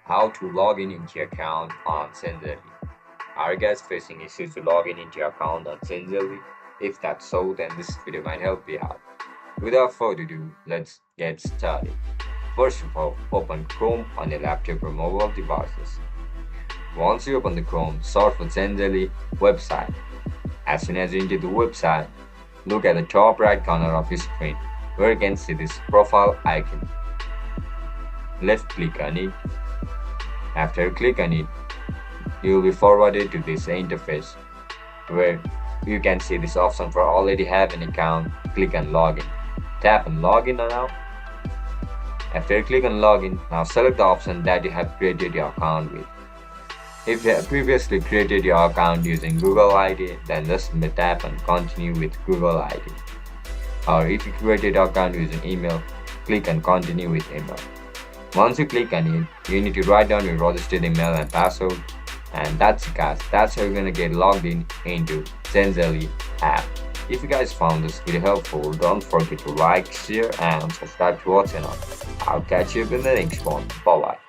how to log in into your account on Changelly. Are you guys facing issues to log in into your account on Changelly? If that's so, then this video might help you out. Without further ado, let's get started. First of all, open Chrome on your laptop or mobile devices. Once you open the Chrome, search for Changelly website. As soon as you enter the website, look at the top right corner of your screen where you can see this profile icon. Left click on it. After you click on it, you will be forwarded to this interface where you can see this option for already have an account. Click on login. Tap on login now. After you click on login, now select the option that you have created your account with. If you have previously created your account using Google ID, then just tap on continue with Google ID. Or if you created your account using email, click on continue with email. Once you click on it, you need to write down your registered email and password, and that's it guys. That's how you're gonna get logged in into Changelly app. If you guys found this video helpful, don't forget to like, share, and subscribe to our channel. I'll catch you in the next one. Bye bye.